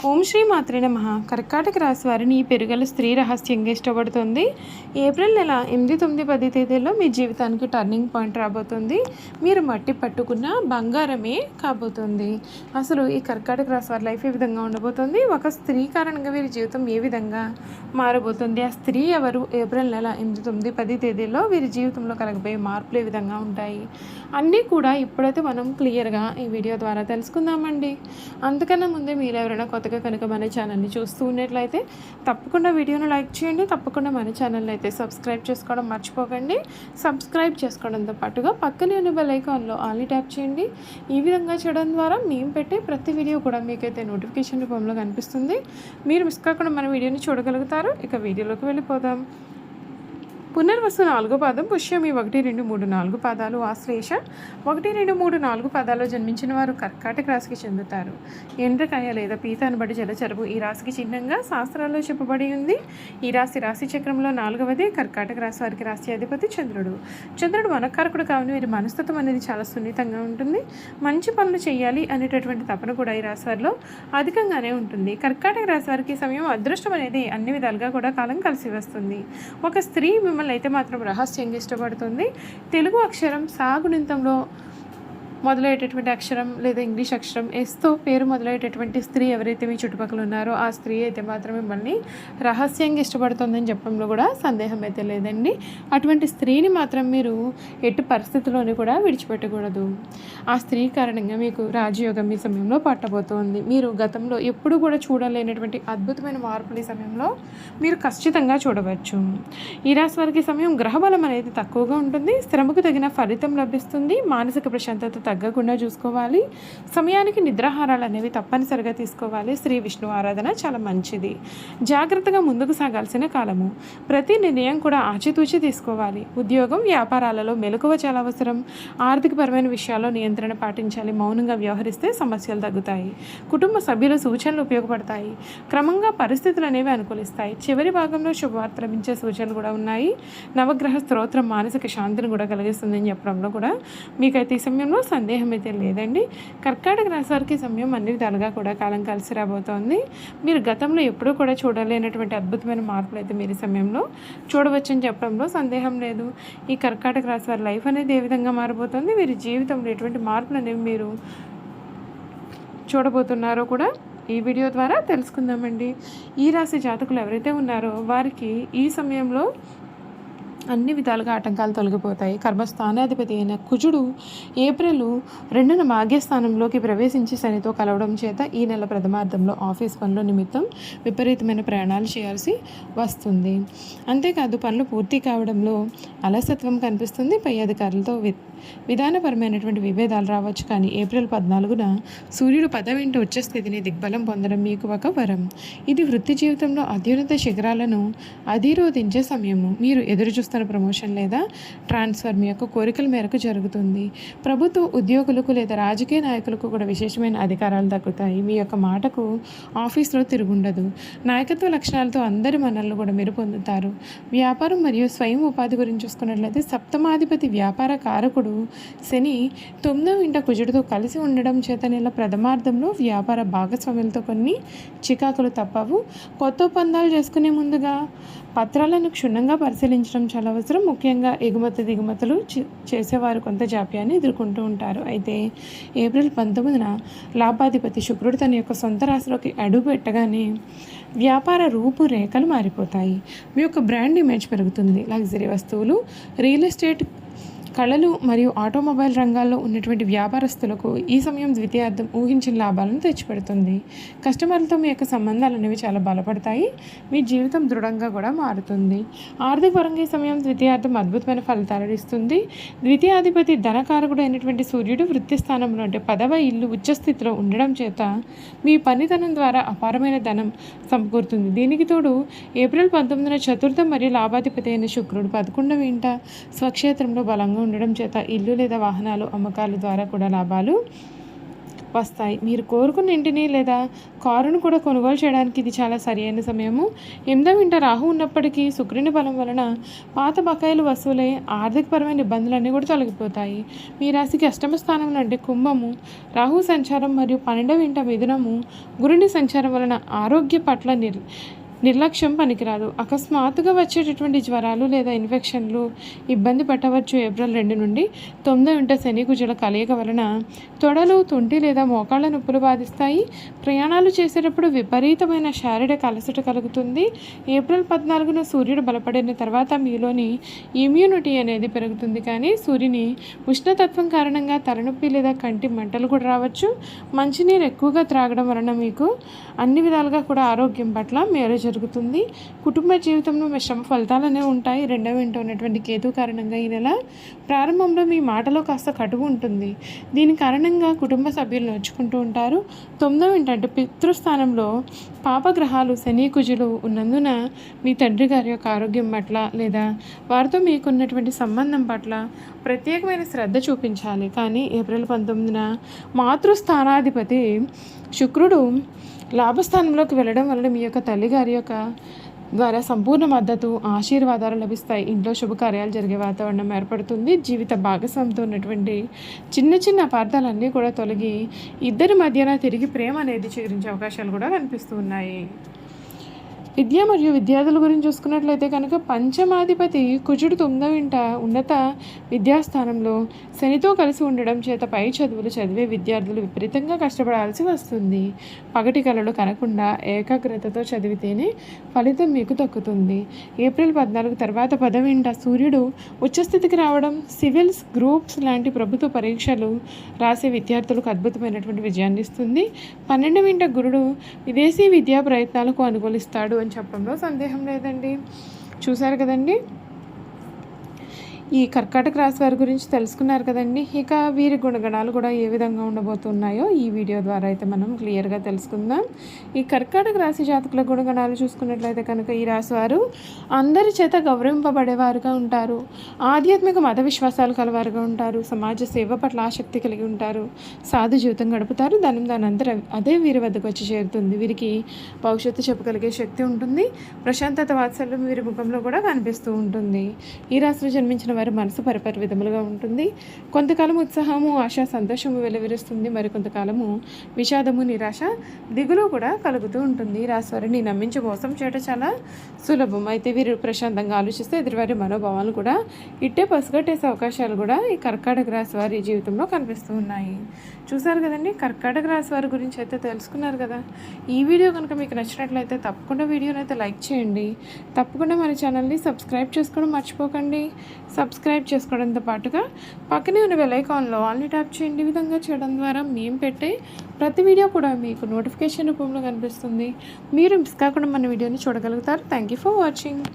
ఓం శ్రీ మాత్రే నమః. కర్కాటక రాశి వారిని ఈ పెరుగల స్త్రీ రహస్యంగా ఇష్టపడుతుంది. ఏప్రిల్ నెల 8, 9, 10 తేదీల్లో మీ జీవితానికి టర్నింగ్ పాయింట్ రాబోతుంది. మీరు మట్టి పట్టుకున్న బంగారమే కాబోతుంది. అసలు ఈ కర్కాటక రాశి వారి లైఫ్ ఏ విధంగా ఉండబోతుంది, ఒక స్త్రీ కారణంగా వీరి జీవితం ఏ విధంగా మారబోతుంది, ఆ స్త్రీ ఎవరు, ఏప్రిల్ నెల 8, 9, 10 తేదీల్లో వీరి జీవితంలో కలగబోయే మార్పులు ఏ విధంగా ఉంటాయి అన్నీ కూడా ఇప్పుడైతే మనం క్లియర్గా ఈ వీడియో ద్వారా తెలుసుకుందామండి. అంతకన్నా ముందే మీరు ఎవరైనా కొత్తగా కనుక మన ఛానల్ని చూస్తూ ఉన్నట్లయితే తప్పకుండా వీడియోను లైక్ చేయండి. తప్పకుండా మన ఛానల్ని అయితే సబ్స్క్రైబ్ చేసుకోవడం మర్చిపోకండి. సబ్స్క్రైబ్ చేసుకోవడంతో పాటుగా పక్కనే ఉన్న బెల్ ఐకాన్లో ఆల్ ట్యాప్ చేయండి. ఈ విధంగా చేయడం ద్వారా మేము పెట్టే ప్రతి వీడియో కూడా మీకైతే నోటిఫికేషన్ రూపంలో కనిపిస్తుంది. మీరు మిస్ కాకుండా మన వీడియోని చూడగలుగుతారు. ఇక వీడియోలోకి వెళ్ళిపోదాం. పునర్వసు 4వ పాదం, పుష్యమి 1, 2, 3, 4 పాదాలు, ఆశ్లేష 1, 2, 3, 4 పాదాల్లో జన్మించిన వారు కర్కాటక రాశికి చెందుతారు. ఎండ్రకాయ లేదా పీత అనబడి జలచరువు ఈ రాశికి చిహ్నంగా శాస్త్రాల్లో చెప్పబడి ఉంది. ఈ రాశి చక్రంలో 4వది. కర్కాటక రాశి వారికి రాశి అధిపతి చంద్రుడు. చంద్రుడు మనకారకుడు కావున వీరి మనస్తత్వం అనేది చాలా సున్నితంగా ఉంటుంది. మంచి పనులు చేయాలి అనేటటువంటి తపన కూడా ఈ రాశి వారిలో అధికంగానే ఉంటుంది. కర్కాటక రాశి వారికి సమయం అదృష్టం అనేది అన్ని విధాలుగా కూడా కాలం కలిసి వస్తుంది. ఒక స్త్రీ మిమ్మల్ని అయితే మాత్రం రహస్యంగా ఇష్టపడుతుంది. తెలుగు అక్షరం సాగుణింతంలో మొదలయ్యేటటువంటి అక్షరం లేదా ఇంగ్లీష్ అక్షరం ఎస్తో పేరు మొదలయ్యేటటువంటి స్త్రీ ఎవరైతే మీ చుట్టుపక్కల ఉన్నారో ఆ స్త్రీ అయితే మాత్రం మిమ్మల్ని రహస్యంగా ఇష్టపడుతుందని చెప్పడంలో కూడా సందేహం అయితే లేదండి. అటువంటి స్త్రీని మాత్రం మీరు ఎట్టి పరిస్థితుల్లోనూ కూడా విడిచిపెట్టకూడదు. ఆ స్త్రీ కారణంగా మీకు రాజయోగం ఈ సమయంలో పట్టబోతోంది. మీరు గతంలో ఎప్పుడు కూడా చూడలేనటువంటి అద్భుతమైన మార్పులు ఈ సమయంలో మీరు ఖచ్చితంగా చూడవచ్చు. ఈ రాశి వారికి సమయం గ్రహబలం అనేది తక్కువగా ఉంటుంది. శ్రమకు తగిన ఫలితం లభిస్తుంది. మానసిక ప్రశాంతత తగ్గకుండా చూసుకోవాలి. సమయానికి నిద్రాహారాలు అనేవి తప్పనిసరిగా తీసుకోవాలి. శ్రీ విష్ణు ఆరాధన చాలా మంచిది. జాగ్రత్తగా ముందుకు సాగాల్సిన కాలము. ప్రతి నిర్ణయం కూడా ఆచితూచి తీసుకోవాలి. ఉద్యోగం వ్యాపారాలలో మెలకువ చాలా అవసరం. ఆర్థికపరమైన విషయాల్లో నియంత్రణ పాటించాలి. మౌనంగా వ్యవహరిస్తే సమస్యలు తగ్గుతాయి. కుటుంబ సభ్యుల సూచనలు ఉపయోగపడతాయి. క్రమంగా పరిస్థితులు అనేవి అనుకూలిస్తాయి. చివరి భాగంలో శుభవార్త లభించే సూచనలు కూడా ఉన్నాయి. నవగ్రహ స్తోత్రం మానసిక శాంతిని కూడా కలిగిస్తుందని చెప్పడంలో కూడా మీకైతే ఈ సమయంలో సందేహం అయితే లేదండి. కర్కాటక రాశి వారికి సమయం అన్ని విధాలుగా కూడా కాలం కలిసి రాబోతోంది. మీరు గతంలో ఎప్పుడూ కూడా చూడలేనటువంటి అద్భుతమైన మార్పులు అయితే మీరు సమయంలో చూడవచ్చని చెప్పడంలో సందేహం లేదు. ఈ కర్కాటక రాశి వారి లైఫ్ అనేది ఏ విధంగా మారబోతోంది, వీరి జీవితంలో ఎటువంటి మార్పులు అనేవి మీరు చూడబోతున్నారో కూడా ఈ వీడియో ద్వారా తెలుసుకుందామండి. ఈ రాశి జాతకులు ఎవరైతే ఉన్నారో వారికి ఈ సమయంలో అన్ని విధాలుగా ఆటంకాలు తొలగిపోతాయి. కర్మస్థానాధిపతి అయిన కుజుడు ఏప్రిల్ 2న భాగ్యస్థానంలోకి ప్రవేశించి శనితో కలవడం చేత ఈ నెల ప్రథమార్థంలో ఆఫీస్ పనుల నిమిత్తం విపరీతమైన ప్రయాణాలు చేయాల్సి వస్తుంది. అంతేకాదు పనులు పూర్తి కావడంలో అలసత్వం కనిపిస్తుంది. పై అధికారులతో విధానపరమైనటువంటి విభేదాలు రావచ్చు. కానీ ఏప్రిల్ 14న సూర్యుడు 10వ ఉచ్చ స్థితిని దిగ్బలం పొందడం మీకు ఒక వరం. ఇది వృత్తి జీవితంలో అత్యున్నత శిఖరాలను అధిరోధించే సమయము. మీరు ఎదురు చూస్తున్న ప్రమోషన్ లేదా ట్రాన్స్ఫర్ మీ యొక్క కోరికల మేరకు జరుగుతుంది. ప్రభుత్వ ఉద్యోగులకు లేదా రాజకీయ నాయకులకు కూడా విశేషమైన అధికారాలు దక్కుతాయి. మీ యొక్క మాటకు ఆఫీస్లో తిరుగుండదు. నాయకత్వ లక్షణాలతో అందరి మనల్ని కూడా మీరు పొందుతారు. వ్యాపారం మరియు స్వయం ఉపాధి గురించి చూసుకున్నట్లయితే సప్తమాధిపతి వ్యాపార కారకుడు శని 9వ కుజుడితో కలిసి ఉండడం చేత నెల ప్రథమార్థంలో వ్యాపార భాగస్వాములతో కొన్ని చికాకులు తప్పవు. కొత్త ఒప్పందాలు చేసుకునే ముందుగా పత్రాలను క్షుణ్ణంగా పరిశీలించడం చాలా అవసరం. ముఖ్యంగా దిగుమతులు చేసేవారు కొంత జాప్యాన్ని ఎదుర్కొంటూ ఉంటారు. అయితే ఏప్రిల్ 19న లాభాధిపతి శుక్రుడు తన యొక్క సొంత రాశిలోకి అడుగు పెట్టగానే వ్యాపార రూపురేఖలు మారిపోతాయి. మీ యొక్క బ్రాండ్ ఇమేజ్ పెరుగుతుంది. లగ్జరీ వస్తువులు, రియల్ ఎస్టేట్, కళలు మరియు ఆటోమొబైల్ రంగాల్లో ఉన్నటువంటి వ్యాపారస్తులకు ఈ సమయం ద్వితీయార్థం ఊహించిన లాభాలను తెచ్చిపెడుతుంది. కస్టమర్లతో మీ యొక్క సంబంధాలు అనేవి చాలా బలపడతాయి. మీ జీవితం దృఢంగా కూడా మారుతుంది. ఆర్థిక పరంగా ఈ సమయం ద్వితీయార్థం అద్భుతమైన ఫలితాలు ఇస్తుంది. ద్వితీయాధిపతి ధనకారకుడు అయినటువంటి సూర్యుడు వృత్తి స్థానంలో అంటే 10వ ఇల్లు ఉచ్చస్థితిలో ఉండడం చేత మీ పనితనం ద్వారా అపారమైన ధనం సమకూరుతుంది. దీనికి తోడు ఏప్రిల్ 19న చతుర్థ మరియు లాభాధిపతి అయిన శుక్రుడు 11వ ఇంట స్వక్షేత్రంలో బలంగా ఉండడం చేత ఇల్లు లేదా వాహనాలు అమ్మకాల ద్వారా కూడా లాభాలు వస్తాయి. మీరు కోరుకున్న ఇంటిని లేదా కారును కూడా కొనుగోలు చేయడానికి ఇది చాలా సరైన సమయము. 8వ ఇంట రాహు ఉన్నప్పటికీ శుక్రుని బలం వలన పాత బకాయిలు వసూలై ఆర్థికపరమైన ఇబ్బందులన్నీ కూడా తొలగిపోతాయి. మీ రాశికి అష్టమ స్థానంలో అంటే కుంభము రాహు సంచారం మరియు 12వ ఇంట మిథునము గురుని సంచారం వలన ఆరోగ్య పట్ల నిర్లక్ష్యం పనికిరాదు. అకస్మాత్తుగా వచ్చేటటువంటి జ్వరాలు లేదా ఇన్ఫెక్షన్లు ఇబ్బంది పెట్టవచ్చు. ఏప్రిల్ 2 నుండి 9వ ఇంట శని కుజుల కలయిక వలన తొడలు, తుంటి లేదా మోకాళ్ళ నొప్పులు బాధిస్తాయి. ప్రయాణాలు చేసేటప్పుడు విపరీతమైన శారీరక అలసట కలుగుతుంది. ఏప్రిల్ 14న సూర్యుడు బలపడిన తర్వాత మీలోని ఇమ్యూనిటీ అనేది పెరుగుతుంది. కానీ సూర్యుని ఉష్ణతత్వం కారణంగా తలనొప్పి లేదా కంటి మంటలు కూడా రావచ్చు. మంచినీరు ఎక్కువగా త్రాగడం వలన మీకు అన్ని విధాలుగా కూడా ఆరోగ్యం పట్ల మేలు జరుగుతుంది. కుటుంబ జీవితంలో మిశ్రమ ఫలితాలనే ఉంటాయి. 2వ ఇంట ఉన్నటువంటి కేతు కారణంగా ఈ నెల ప్రారంభంలో మీ మాటలో కాస్త కటువు ఉంటుంది. దీని కారణంగా కుటుంబ సభ్యులు నొచ్చుకుంటూ ఉంటారు. 9వ ఇంట అంటే పితృస్థానంలో పాపగ్రహాలు శని కుజులు ఉన్నందున మీ తండ్రి గారి యొక్క ఆరోగ్యం పట్ల లేదా వారితో మీకున్నటువంటి సంబంధం పట్ల ప్రత్యేకమైన శ్రద్ధ చూపించాలి. కానీ ఏప్రిల్ 19న మాతృస్థానాధిపతి శుక్రుడు లాభస్థానంలోకి వెళ్ళడం వలన మీ యొక్క తల్లిగారి యొక్క ద్వారా సంపూర్ణ మద్దతు, ఆశీర్వాదాలు లభిస్తాయి. ఇంట్లో శుభకార్యాలు జరిగే వాతావరణం ఏర్పడుతుంది. జీవిత భాగస్వామితో ఉన్నటువంటి చిన్న చిన్న అపార్థాలన్నీ కూడా తొలగి ఇద్దరి మధ్యన తిరిగి ప్రేమ అనేది చిగురించే అవకాశాలు కూడా కనిపిస్తూ ఉన్నాయి. విద్య మరియు విద్యార్థుల గురించి చూసుకున్నట్లయితే కనుక పంచమాధిపతి కుజుడు 9వ ఇంట ఉన్నత విద్యాస్థానంలో శనితో కలిసి ఉండడం చేత పై చదువులు చదివే విద్యార్థులు విపరీతంగా కష్టపడాల్సి వస్తుంది. పగటి కళలు కనకుండా ఏకాగ్రతతో చదివితేనే ఫలితం మీకు దక్కుతుంది. ఏప్రిల్ 14 తర్వాత 10వ ఇంట సూర్యుడు ఉచ్చస్థితికి రావడం సివిల్స్, గ్రూప్స్ లాంటి ప్రభుత్వ పరీక్షలు రాసే విద్యార్థులకు అద్భుతమైనటువంటి విజయాన్ని ఇస్తుంది. 12వ ఇంట గురుడు విదేశీ విద్యా ప్రయత్నాలకు అనుకూలిస్తాడు అని చెప్పడంలో సందేహం లేదండి. చూశారు కదండి, ఈ కర్కాటక రాశి వారి గురించి తెలుసుకున్నారు కదండి. ఇక వీరి గుణగణాలు కూడా ఏ విధంగా ఉండబోతున్నాయో ఈ వీడియో ద్వారా అయితే మనం క్లియర్గా తెలుసుకుందాం. ఈ కర్కాటక రాశి జాతకుల గుణగణాలు చూసుకున్నట్లయితే కనుక ఈ రాశి వారు అందరి చేత గౌరవింపబడేవారుగా ఉంటారు. ఆధ్యాత్మిక మత విశ్వాసాలు కలవారుగా ఉంటారు. సమాజ సేవ పట్ల ఆసక్తి కలిగి ఉంటారు. సాధు జీవితం గడుపుతారు. దానంతరం అదే వీరి వద్దకు వచ్చి చేరుతుంది. వీరికి భవిష్యత్తు చెప్పగలిగే శక్తి ఉంటుంది. ప్రశాంతత, వాత్సల్యం వీరి ముఖంలో కూడా కనిపిస్తూ ఉంటుంది. ఈ రాశిలో జన్మించిన వారి మనసు పరిపరి విధములుగా ఉంటుంది. కొంతకాలం ఉత్సాహము, ఆశ, సంతోషము వెలువరిస్తుంది. మరి కొంతకాలము విషాదము, నిరాశ, దిగులు కూడా కలుగుతూ ఉంటుంది. రాశి వారిని నమ్మించి మోసం చేయడం చాలా సులభం. అయితే వీరు ప్రశాంతంగా ఆలోచిస్తే ఎదుటివారి మనోభావాలు కూడా ఇట్టే పసుగట్టేసే అవకాశాలు కూడా ఈ కర్కాటక రాశి వారి జీవితంలో కనిపిస్తూ ఉన్నాయి. చూసారు కదండి, కర్కాటక రాశి వారి గురించి అయితే తెలుసుకున్నారు కదా. ఈ వీడియో కనుక మీకు నచ్చినట్లయితే తప్పకుండా వీడియోని అయితే లైక్ చేయండి. తప్పకుండా మన ఛానల్ని సబ్స్క్రైబ్ చేసుకోవడం మర్చిపోకండి. సబ్స్క్రైబ్ చేసుకోవడంతో పాటుగా పక్కనే ఉన్న బెల్ ఐకాన్లో ఆల్ని ట్యాప్ చేయండి. ఈ విధంగా చేయడం ద్వారా మేము పెట్టే ప్రతి వీడియో కూడా మీకు నోటిఫికేషన్ రూపంలో కనిపిస్తుంది. మీరు మిస్ కాకుండా మన వీడియోని చూడగలుగుతారు. Thank you for watching.